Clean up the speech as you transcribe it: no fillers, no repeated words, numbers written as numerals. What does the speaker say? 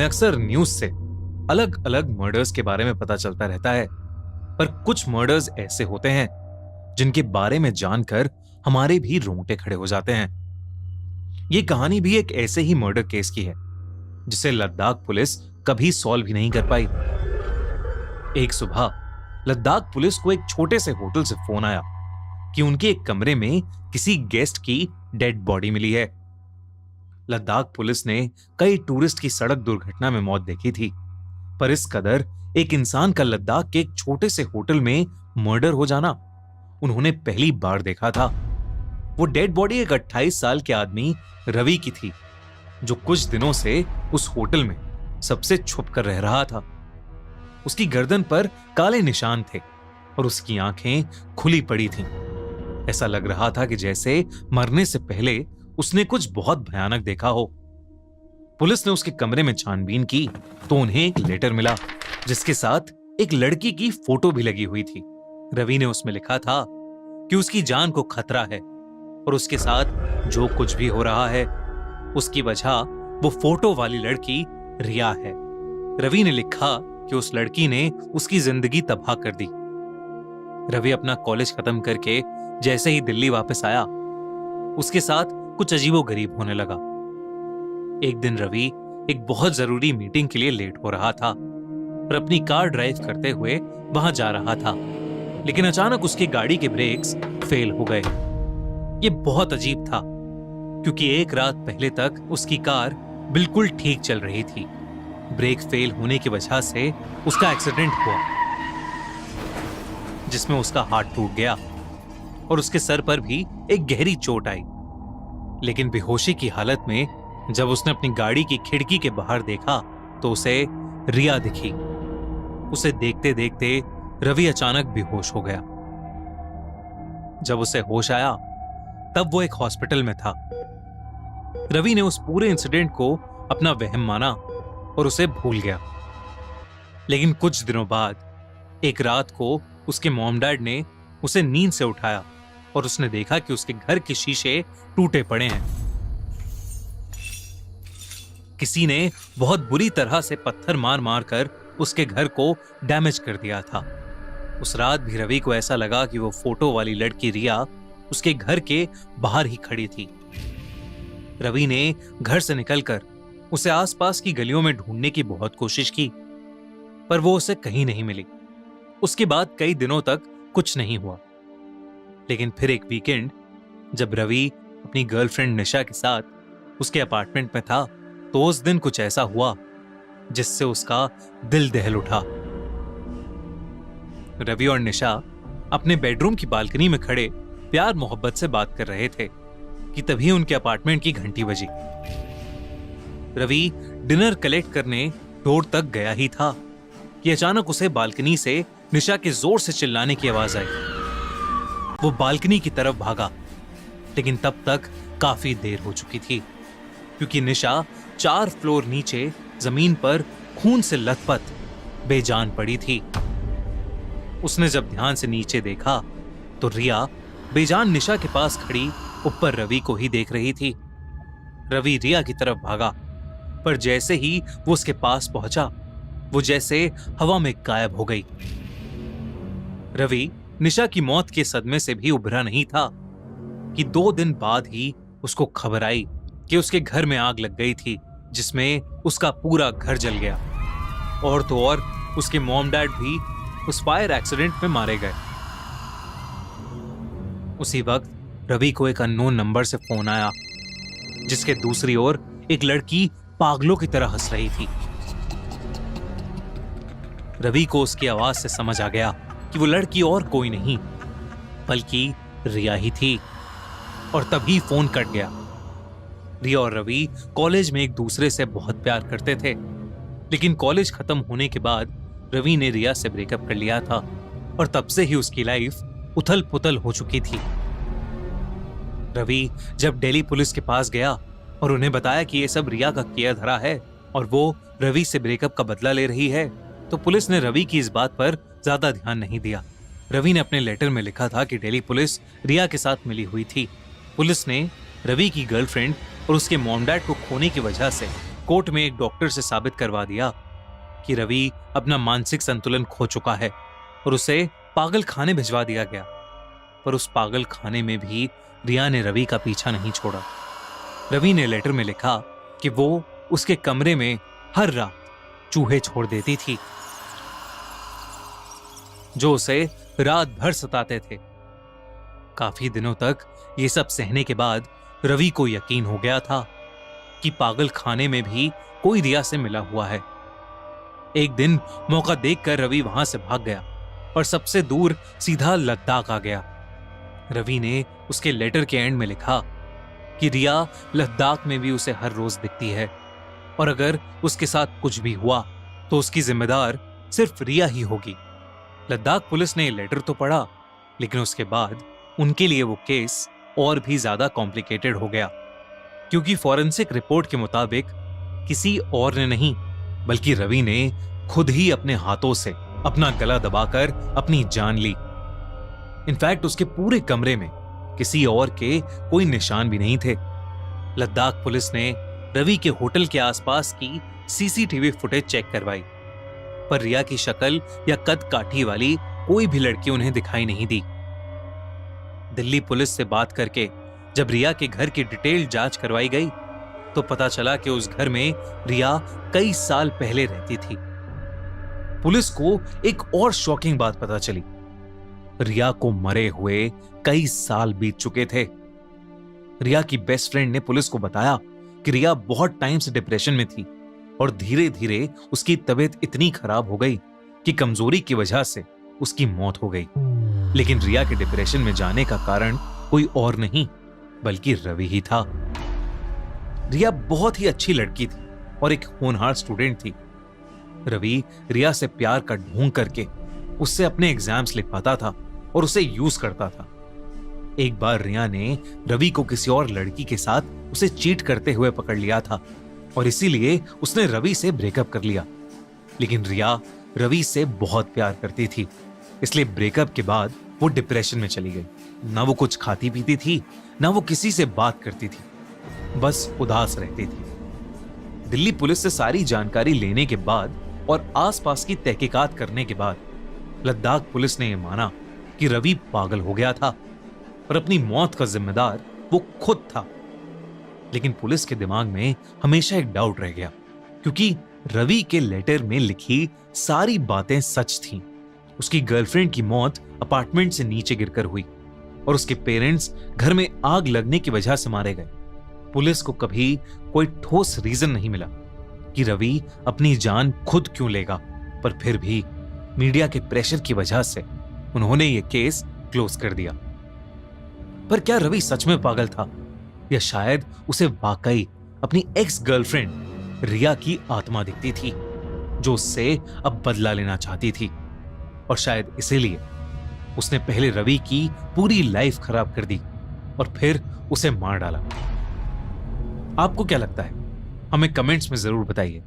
हमें अक्सर न्यूज से अलग अलग मर्डर्स के बारे में पता चलता रहता है, पर कुछ मर्डर्स ऐसे होते हैं जिनके बारे में जानकर हमारे भी रोंगटे खड़े हो जाते हैं। ये कहानी भी एक ऐसे ही मर्डर केस की है जिसे लद्दाख पुलिस कभी सॉल्व ही नहीं कर पाई। एक सुबह लद्दाख पुलिस को एक छोटे से होटल से फोन आया कि उनके एक कमरे में किसी गेस्ट की डेड बॉडी मिली है। लद्दाख पुलिस ने कई टूरिस्ट की सड़क दुर्घटना में मौत देखी थी, पर इस कदर एक इंसान का लद्दाख के एक छोटे से होटल में मर्डर हो जाना उन्होंने पहली बार देखा था। वो डेड बॉडी एक 28 साल के आदमी रवि की थी, जो कुछ दिनों से उस होटल में सबसे छुप कर रह रहा था। उसकी गर्दन पर काले निशान थे और उसकी आंखें खुली पड़ी थीं। ऐसा लग रहा था कि जैसे मरने से पहले उसने कुछ बहुत भयानक देखा हो। पुलिस ने उसके कमरे में छानबीन की तो उन्हें एक लेटर मिला जिसके साथ एक लड़की की फोटो भी लगी हुई थी। रवि ने उसमें लिखा था कि उसकी जान को खतरा है और उसके साथ जो कुछ भी हो रहा है उसकी वजह वो फोटो वाली लड़की रिया है। रवि ने लिखा कि उस लड़की ने उसकी जिंदगी तबाह कर दी। रवि अपना कॉलेज खत्म करके जैसे ही दिल्ली वापस आया, उसके साथ कुछ अजीबोगरीब होने लगा। एक दिन रवि एक बहुत जरूरी मीटिंग के लिए लेट हो रहा था और अपनी कार ड्राइव करते हुए वहां जा रहा था, लेकिन अचानक उसकी गाड़ी के ब्रेक्स फेल हो गए। ये बहुत अजीब था क्योंकि एक रात पहले तक उसकी कार बिल्कुल ठीक चल रही थी। ब्रेक फेल होने की वजह से उसका एक्सीडेंट हुआ जिसमें उसका हाथ टूट गया और उसके सर पर भी एक गहरी चोट आई। लेकिन बेहोशी की हालत में जब उसने अपनी गाड़ी की खिड़की के बाहर देखा तो उसे रिया दिखी। उसे देखते देखते रवि अचानक बेहोश हो गया। जब उसे होश आया तब वो एक हॉस्पिटल में था। रवि ने उस पूरे इंसिडेंट को अपना वहम माना और उसे भूल गया। लेकिन कुछ दिनों बाद एक रात को उसके मॉम डैड ने उसे नींद से उठाया और उसने देखा कि उसके घर के शीशे टूटे पड़े हैं। किसी ने बहुत बुरी तरह से पत्थर मार मार कर उसके घर को डैमेज कर दिया था। उस रात भी रवि को ऐसा लगा कि वो फोटो वाली लड़की रिया उसके घर के बाहर ही खड़ी थी। रवि ने घर से निकलकर उसे आसपास की गलियों में ढूंढने की बहुत कोशिश की, पर वो उसे कहीं नहीं मिली। उसके बाद कई दिनों तक कुछ नहीं हुआ। लेकिन फिर एक वीकेंड जब रवि अपनी गर्लफ्रेंड निशा के साथ उसके अपार्टमेंट में था तो उस दिन कुछ ऐसा हुआ जिससे उसका दिल दहल उठा। रवि और निशा अपने बेडरूम की बालकनी में खड़े प्यार मोहब्बत से बात कर रहे थे कि तभी उनके अपार्टमेंट की घंटी बजी। रवि डिनर कलेक्ट करने डोर तक गया ही था कि अचानक उसे बालकनी से निशा के जोर से चिल्लाने की आवाज आई। वो बालकनी की तरफ भागा, लेकिन तब तक काफी देर हो चुकी थी क्योंकि निशा 4 फ्लोर नीचे जमीन पर खून से लथपथ बेजान पड़ी थी। उसने जब ध्यान से नीचे देखा तो रिया बेजान निशा के पास खड़ी ऊपर रवि को ही देख रही थी। रवि रिया की तरफ भागा, पर जैसे ही वो उसके पास पहुंचा वो जैसे हवा में गायब हो गई। रवि निशा की मौत के सदमे से भी उभरा नहीं था कि 2 दिन बाद ही उसको खबर आई कि उसके घर में आग लग गई थी जिसमें उसका पूरा घर जल गया। और तो और उसके मॉम डैड भी उस फायर एक्सीडेंट में मारे गए। उसी वक्त रवि को एक अननोन नंबर से फोन आया जिसके दूसरी ओर एक लड़की पागलों की तरह हंस रही थी। रवि को उसकी आवाज से समझ आ गया कि वो लड़की और कोई नहीं बल्कि रिया ही थी, और तभी फोन कट गया। रिया और रवि कॉलेज में एक दूसरे से बहुत प्यार करते थे, लेकिन कॉलेज खत्म होने के बाद रवि ने रिया से ब्रेकअप कर लिया था और तब से ही उसकी लाइफ उथल पुथल हो चुकी थी। रवि जब दिल्ली पुलिस के पास गया और उन्हें बताया कि ये सब रिया का किया धरा है और वो रवि से ब्रेकअप का बदला ले रही है, तो पुलिस ने रवि की इस बात पर ज्यादा ध्यान नहीं दिया। रवि ने अपने लेटर में लिखा था कि दिल्ली पुलिस रिया के साथ मिली हुई थी। पुलिस ने रवि की गर्लफ्रेंड और उसके मॉम डैड को खोने की वजह से कोर्ट में एक डॉक्टर से साबित करवा दिया कि रवि अपना मानसिक संतुलन खो चुका है और उसे पागल खाने भिजवा दिया गया। पर उस पागल खाने में भी रिया ने रवि का पीछा नहीं छोड़ा। रवि ने लेटर में लिखा कि वो उसके कमरे में हर रात चूहे छोड़ देती थी जो उसे रात भर सताते थे। काफी दिनों तक ये सब सहने के बाद रवि को यकीन हो गया था कि पागल खाने में भी कोई रिया से मिला हुआ है। एक दिन मौका देखकर रवि वहां से भाग गया और सबसे दूर सीधा लद्दाख आ गया। रवि ने उसके लेटर के एंड में लिखा कि रिया लद्दाख में भी उसे हर रोज दिखती है और अगर उसके साथ कुछ भी हुआ तो उसकी जिम्मेदार सिर्फ रिया ही होगी। लद्दाख पुलिस ने लेटर तो पढ़ा, लेकिन उसके बाद उनके लिए वो केस और भी ज्यादा कॉम्प्लिकेटेड हो गया, क्योंकि फॉरेंसिक रिपोर्ट के मुताबिक किसी और ने नहीं बल्कि रवि ने खुद ही अपने हाथों से अपना गला दबाकर अपनी जान ली। इनफैक्ट उसके पूरे कमरे में किसी और के कोई निशान भी नहीं थे। लद्दाख पुलिस ने रवि के होटल के आसपास की सीसीटीवी फुटेज चेक करवाई, पर रिया की शक्ल या कद काठी वाली कोई भी लड़की उन्हें दिखाई नहीं दी। दिल्ली पुलिस से बात करके जब रिया के घर की डिटेल जांच करवाई गई तो पता चला कि उस घर में रिया कई साल पहले रहती थी। पुलिस को एक और शॉकिंग बात पता चली। रिया को मरे हुए कई साल बीत चुके थे। रिया की बेस्ट फ्रेंड ने पुलिस को बताया कि रिया बहुत टाइम से डिप्रेशन में थी और धीरे धीरे उसकी तबीयत इतनी खराब हो गई कि कमजोरी की वजह से उसकी मौत हो गई। लेकिन रिया के डिप्रेशन में जाने का कारण कोई और नहीं बल्कि रवि ही था। रिया बहुत ही अच्छी लड़की थी और एक होनहार स्टूडेंट थी। रवि रिया से प्यार का ढोंग करके उससे अपने एग्जाम्स लिखवाता था और उसे यूज करता था। एक बार रिया ने रवि को किसी और लड़की के साथ उसे चीट करते हुए पकड़ लिया था और इसीलिए उसने रवि से ब्रेकअप कर लिया। लेकिन रिया रवि से बहुत प्यार करती थी, इसलिए ब्रेकअप के बाद वो डिप्रेशन में चली गई। ना वो कुछ खाती पीती थी, ना वो किसी से बात करती थी, बस उदास रहती थी। दिल्ली पुलिस से सारी जानकारी लेने के बाद और आसपास की तहकीकात करने के बाद लद्दाख पुलिस ने यह माना कि रवि पागल हो गया था और अपनी मौत का जिम्मेदार वो खुद था। लेकिन पुलिस के दिमाग में हमेशा एक डाउट रह गया, क्योंकि रवि के लेटर में लिखी सारी बातें सच थीं। उसकी गर्लफ्रेंड की मौत अपार्टमेंट से नीचे गिरकर हुई और उसके पेरेंट्स घर में आग लगने की वजह से मारे गए। पुलिस को कभी कोई ठोस रीजन नहीं मिला कि रवि अपनी जान खुद क्यों लेगा, पर फिर भी मीडिया के प्रेशर की वजह से उन्होंने ये केस क्लोज कर दिया। पर क्या रवि सच में पागल था या शायद उसे वाकई अपनी एक्स गर्लफ्रेंड रिया की आत्मा दिखती थी जो उससे अब बदला लेना चाहती थी, और शायद इसीलिए उसने पहले रवि की पूरी लाइफ खराब कर दी और फिर उसे मार डाला। आपको क्या लगता है? हमें कमेंट्स में जरूर बताइए।